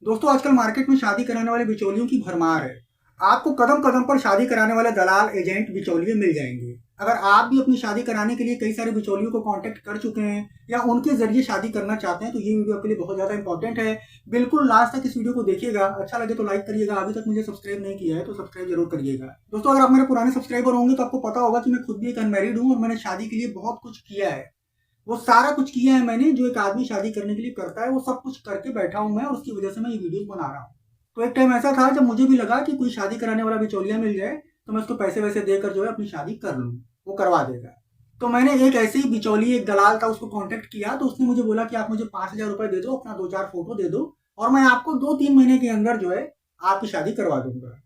दोस्तों आजकल मार्केट में शादी कराने वाले बिचौलियों की भरमार है। आपको कदम कदम पर शादी कराने वाले दलाल, एजेंट, बिचौलिए मिल जाएंगे। अगर आप भी अपनी शादी कराने के लिए कई सारे बिचौलियों को कांटेक्ट कर चुके हैं या उनके जरिए शादी करना चाहते हैं तो ये वीडियो आपके लिए बहुत ज्यादा इंपॉर्टेंट है। बिल्कुल लास्ट तक इस वीडियो को देखिएगा। अच्छा लगे तो लाइक करिएगा। अभी तक मुझे सब्सक्राइब नहीं किया है तो सब्सक्राइब जरूर करिएगा। दोस्तों अगर आप मेरे पुराने सब्सक्राइबर होंगे तो आपको पता होगा कि मैं खुद भी एक अनमैरिड हूँ और मैंने शादी के लिए बहुत कुछ किया है। वो सारा कुछ किया है मैंने जो एक आदमी शादी करने के लिए करता है, वो सब कुछ करके बैठा हूं मैं और उसकी वजह से मैं ये वीडियोस बना रहा हूँ। तो एक टाइम ऐसा था जब मुझे भी लगा कि कोई शादी कराने वाला बिचौलिया मिल जाए तो मैं उसको पैसे वैसे देकर जो है अपनी शादी कर लूँ, वो करवा देगा। तो मैंने एक ऐसे ही बिचौली, एक दलाल था, उसको कांटेक्ट किया तो उसने मुझे बोला कि आप मुझे 5,000 रुपए दे दो, अपना 2-4 फोटो दे दो और मैं आपको 2-3 महीने के अंदर जो है आपकी शादी करवा दूंगा।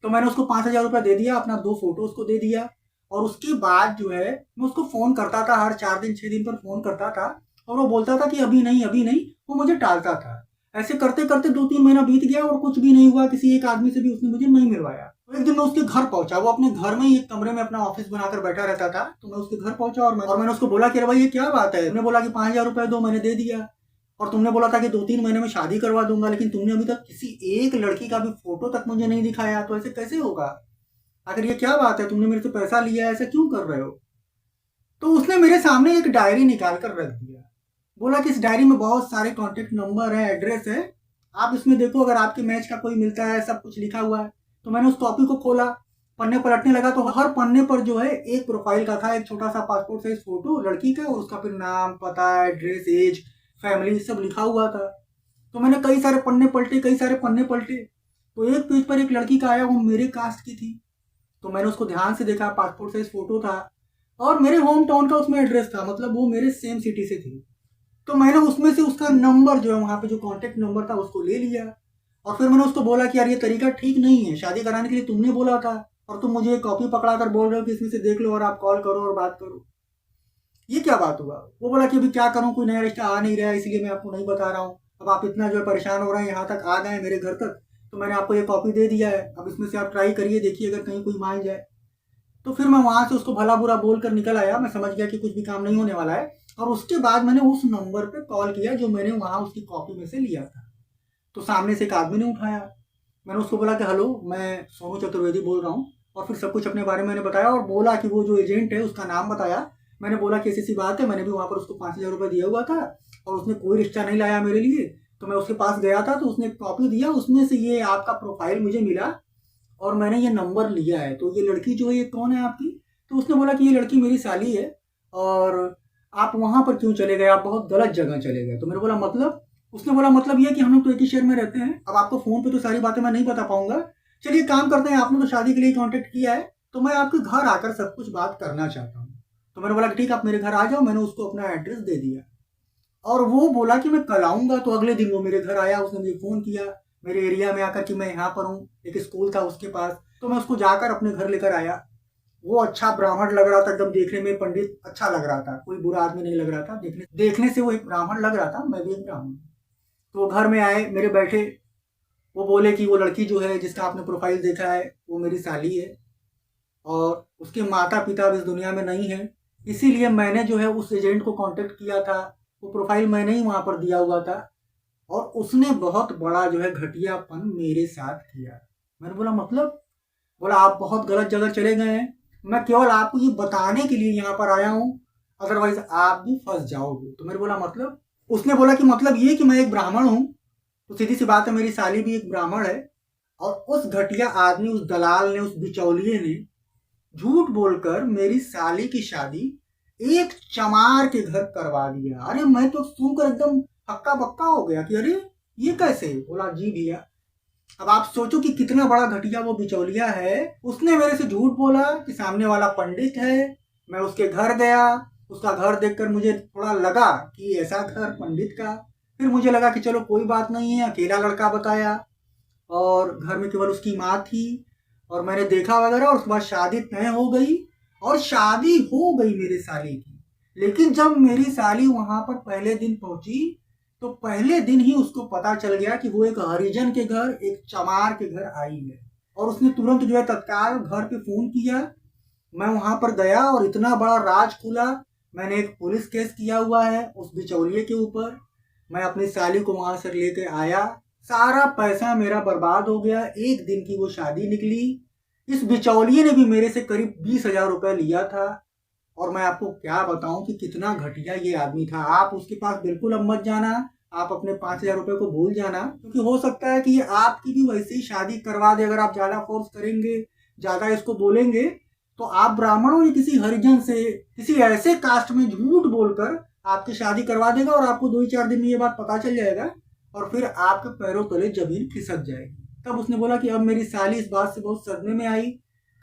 तो मैंने उसको 5,000 रुपए दे दिया, अपना 2 फोटो उसको दे दिया और उसके बाद जो है मैं उसको फोन करता था, हर 4 दिन 6 दिन पर फोन करता था और वो बोलता था कि अभी नहीं अभी नहीं, वो मुझे टालता था। ऐसे करते करते 2-3 महीना बीत गया और कुछ भी नहीं हुआ। किसी एक आदमी से भी उसने मुझे नहीं मिलवाया। तो एक दिन मैं उसके घर पहुंचा। वो अपने घर में ही एक कमरे में अपना ऑफिस बनाकर बैठा रहता था। तो मैं उसके घर पहुंचा और मैंने उसको बोला कि अरे भाई ये क्या बात है। उसने बोला कि 5,000 रुपए दो, मैंने दे दिया और तुमने बोला था कि 2-3 महीने में शादी करवा दूंगा, लेकिन तुमने अभी तक किसी एक लड़की का भी फोटो तक मुझे नहीं दिखाया। तो ऐसे कैसे होगा? आखिर ये क्या बात है? तुमने मेरे से पैसा लिया है, ऐसा क्यों कर रहे हो? तो उसने मेरे सामने एक डायरी निकाल कर रख दिया। बोला कि इस डायरी में बहुत सारे कॉन्टेक्ट नंबर है, एड्रेस है, आप इसमें देखो, अगर आपके मैच का कोई मिलता है, सब कुछ लिखा हुआ है। तो मैंने उस कॉपी को खोला, पन्ने पलटने लगा तो हर पन्ने पर जो है एक प्रोफाइल का था, एक छोटा सा पासपोर्ट साइज फोटो लड़की का और उसका फिर नाम, पता, एड्रेस, एज, फैमिली सब लिखा हुआ था। तो मैंने कई सारे पन्ने पलटे, कई सारे पन्ने पलटे, तो एक पेज पर एक लड़की का आया, वो मेरे कास्ट की थी। तो मैंने उसको ध्यान से देखा, पासपोर्ट साइज फोटो था और मेरे होम टाउन का उसमें एड्रेस था, मतलब वो मेरे सेम सिटी से थी। तो मैंने उसमें से उसका नंबर जो है, वहां पे जो कांटेक्ट नंबर था, उसको ले लिया और फिर मैंने उसको बोला कि यार ये तरीका ठीक नहीं है, शादी कराने के लिए तुमने बोला था और तुम मुझे कॉपी पकड़ा कर बोल रहे हो कि इसमें से देख लो और आप कॉल करो और बात करो। ये क्या बात हुआ? वो बोला कि अभी क्या करूं, कोई नया रिश्ता आ नहीं रहा है, इसलिए मैं आपको नहीं बता रहा हूँ। अब आप इतना जो है परेशान हो रहे हैं, यहाँ तक आ गए मेरे घर तक, तो मैंने आपको ये कॉपी दे दिया है, अब इसमें से आप ट्राई करिए, देखिए अगर कहीं कोई मान जाए। तो फिर मैं वहां से उसको भला बुरा बोलकर निकल आया। मैं समझ गया कि कुछ भी काम नहीं होने वाला है और उसके बाद मैंने उस नंबर पे कॉल किया जो मैंने वहां उसकी कॉपी में से लिया था। तो सामने से एक आदमी ने उठाया। मैंने उसको बोला कि हेलो, मैं सोनू चतुर्वेदी बोल रहा हूँ और फिर सब कुछ अपने बारे में मैंने बताया और बोला कि वो जो एजेंट है उसका नाम बताया। मैंने बोला कि ऐसी सी बात है, मैंने भी वहां पर उसको 5,000 रुपये दिया हुआ था और उसने कोई रिश्ता नहीं लाया मेरे लिए। तो मैं उसके पास गया था तो उसने एक कॉपी दिया, उसमें से ये आपका प्रोफाइल मुझे मिला और मैंने ये नंबर लिया है। तो ये लड़की जो है ये कौन है आपकी? तो उसने बोला कि ये लड़की मेरी साली है और आप वहां पर क्यों चले गए, आप बहुत गलत जगह चले गए। तो मैंने बोला मतलब? उसने बोला मतलब ये कि हम लोग तो एक ही शहर में रहते हैं, अब आपको फोन पे तो सारी बातें मैं नहीं बता पाऊंगा। चलिए काम करते हैं, आपने तो शादी के लिए कांटेक्ट किया है तो मैं आपके घर आकर सब कुछ बात करना चाहता हूँ। तो मैंने बोला कि ठीक, आप मेरे घर आ जाओ। मैंने उसको अपना एड्रेस दे दिया और वो बोला कि मैं कल आऊंगा। तो अगले दिन वो मेरे घर आया, उसने मुझे फोन किया मेरे एरिया में आकर कि मैं यहाँ पर हूँ, एक स्कूल था उसके पास। तो मैं उसको जाकर अपने घर लेकर आया। वो अच्छा ब्राह्मण लग रहा था, एकदम देखने में पंडित अच्छा लग रहा था, कोई बुरा आदमी नहीं लग रहा था। देखने देखने से वो एक ब्राह्मण लग रहा था, मैं भी एक ब्राह्मण। तो वो घर में आए, मेरे बैठे, वो बोले कि वो लड़की जो है जिसका आपने प्रोफाइल देखा है वो मेरी साली है और उसके माता पिता अब इस दुनिया में नहीं है, इसीलिए मैंने जो है उस एजेंट को कांटेक्ट किया था। वो प्रोफाइल मैंने ही वहां पर दिया हुआ था और उसने बहुत बड़ा जो है घटियापन मेरे साथ किया। मैंने बोला मतलब? बोला आप बहुत गलत जगह चले गए हैं, मैं केवल आपको ये बताने के लिए यहाँ पर आया हूँ, अदरवाइज आप भी फंस जाओगे। तो मैंने बोला मतलब? उसने बोला कि मतलब ये कि मैं एक ब्राह्मण हूँ। तो सीधी सी बात है, मेरी साली भी एक ब्राह्मण है और उस घटिया आदमी, उस दलाल ने, उस बिचौलिए ने झूठ बोलकर मेरी साली की शादी एक चमार के घर करवा दिया। अरे मैं तो सुनकर एकदम हक्का बक्का हो गया कि अरे ये कैसे? बोला जी भैया। अब आप सोचो कि कितना बड़ा घटिया वो बिचौलिया है। उसने मेरे से झूठ बोला कि सामने वाला पंडित है। मैं उसके घर गया, उसका घर देखकर मुझे थोड़ा लगा कि ऐसा घर पंडित का। फिर मुझे लगा कि चलो कोई बात नहीं है, अकेला लड़का बताया और घर में केवल उसकी माँ थी और मैंने देखा वगैरह और उसके बाद शादी तय हो गई और शादी हो गई मेरे साली की। लेकिन जब मेरी साली वहां पर पहले दिन पहुंची तो पहले दिन ही उसको पता चल गया कि वो एक हरिजन के घर, एक चमार के घर आई है और उसने तुरंत जो है तत्काल घर पे फोन किया। मैं वहां पर गया और इतना बड़ा राज खुला। मैंने एक पुलिस केस किया हुआ है उस बिचौलिए के ऊपर। मैं अपनी साली को वहां से लेके आया, सारा पैसा मेरा बर्बाद हो गया। एक दिन की वो शादी निकली। इस बिचौलिए ने भी मेरे से करीब 20,000 रुपए लिया था। और मैं आपको क्या बताऊं कि कितना घटिया ये आदमी था। आप उसके पास बिल्कुल अब मत जाना। आप अपने 5,000 रुपए को भूल जाना, क्योंकि हो सकता है कि ये आपकी भी वैसे ही शादी करवा दे। अगर आप ज्यादा फोर्स करेंगे, ज्यादा इसको बोलेंगे, तो आप ब्राह्मणों या किसी हरिजन से, किसी ऐसे कास्ट में झूठ बोलकर आपकी शादी करवा देगा और आपको 2 ही 4 दिन में ये बात पता चल जाएगा और फिर आपके पैरों तले जमीन खिसक जाएगी। तब उसने बोला कि अब मेरी साली इस बात से बहुत सदमे में आई।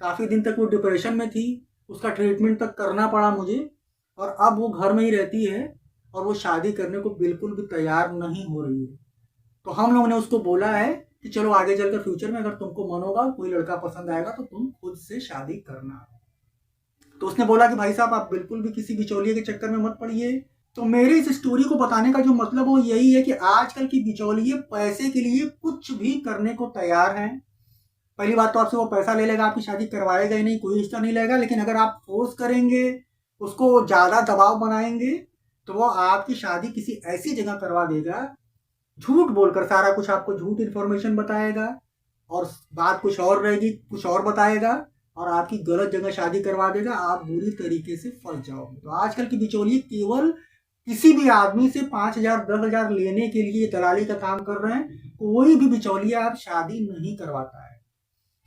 काफी दिन तक वो डिप्रेशन में थी, उसका ट्रीटमेंट तक करना पड़ा मुझे, और अब वो घर में ही रहती है और वो शादी करने को बिल्कुल भी तैयार नहीं हो रही है। तो हम लोगों ने उसको बोला है कि चलो आगे चलकर फ्यूचर में अगर तुमको मन होगा, कोई लड़का पसंद आएगा, तो तुम खुद से शादी करना। तो उसने बोला कि भाई साहब आप बिल्कुल भी किसी बिचौलिए के चक्कर में मत पड़िए। तो मेरे इस स्टोरी को बताने का जो मतलब वो यही है कि आजकल की बिचौलिए पैसे के लिए कुछ भी करने को तैयार हैं। पहली बात तो आपसे वो पैसा ले लेगा, आपकी शादी करवाएगा ही नहीं, कोई रिश्ता नहीं लेगा। लेकिन अगर आप फोर्स करेंगे, उसको ज्यादा दबाव बनाएंगे, तो वो आपकी शादी किसी ऐसी जगह करवा देगा, झूठ बोलकर सारा कुछ आपको झूठ इन्फॉर्मेशन बताएगा और बात कुछ और रहेगी, कुछ और बताएगा और आपकी गलत जगह शादी करवा देगा। आप बुरी तरीके से फंस जाओगे। तो आजकल की बिचौलिए केवल किसी भी आदमी से 5,000 10,000 लेने के लिए दलाली का काम कर रहे हैं। कोई भी बिचौलिया आप शादी नहीं करवाता है।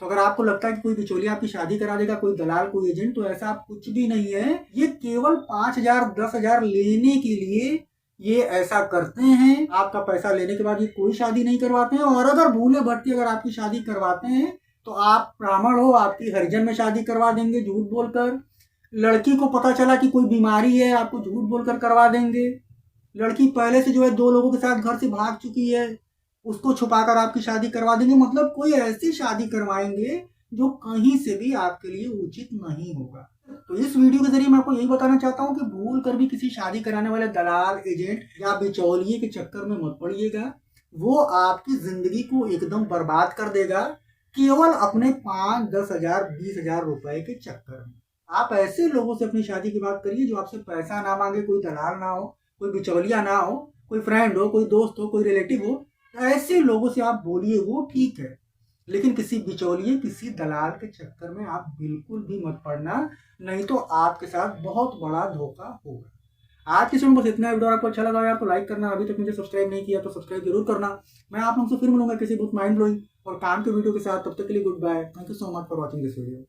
तो अगर आपको लगता है कि कोई बिचौलिया आपकी शादी करा देगा, कोई दलाल, कोई एजेंट, तो ऐसा कुछ भी नहीं है। ये केवल 5,000 10,000 लेने के लिए ये ऐसा करते हैं। आपका पैसा लेने के बाद ये कोई शादी नहीं करवाते हैं। और अगर भूले भटके अगर आपकी शादी करवाते हैं, तो आप ब्राह्मण हो, आपकी हरिजन में शादी करवा देंगे झूठ बोलकर। लड़की को पता चला कि कोई बीमारी है, आपको झूठ बोलकर करवा देंगे। लड़की पहले से जो है 2 लोगों के साथ घर से भाग चुकी है, उसको छुपाकर आपकी शादी करवा देंगे। मतलब कोई ऐसी शादी करवाएंगे जो कहीं से भी आपके लिए उचित नहीं होगा। तो इस वीडियो के जरिए मैं आपको यही बताना चाहता हूँ कि भूल कर भी किसी शादी कराने वाले दलाल, एजेंट या बिचौलिए के चक्कर में मत पड़िएगा। वो आपकी जिंदगी को एकदम बर्बाद कर देगा, केवल अपने 5 10 हजार 20,000 रुपए के चक्कर में। आप ऐसे लोगों से अपनी शादी की बात करिए जो आपसे पैसा ना मांगे, कोई दलाल ना हो, कोई बिचौलिया ना हो, कोई फ्रेंड हो, कोई दोस्त हो, कोई रिलेटिव हो। ऐसे लोगों से आप बोलिए, वो ठीक है। लेकिन किसी बिचौलिए, किसी दलाल के चक्कर में आप बिल्कुल भी मत पड़ना, नहीं तो आपके साथ बहुत बड़ा धोखा होगा। आज की बस इतना। वीडियो आपको अच्छा लगा यार तो लाइक करना, अभी तक मुझे सब्सक्राइब नहीं किया तो सब्सक्राइब जरूर करना। मैं आप लोगों से फिर मिलूंगा किसी बहुत माइंड ब्लोइंग और काम के वीडियो के साथ। तब तक के लिए goodbye. Thank you so much for watching this video.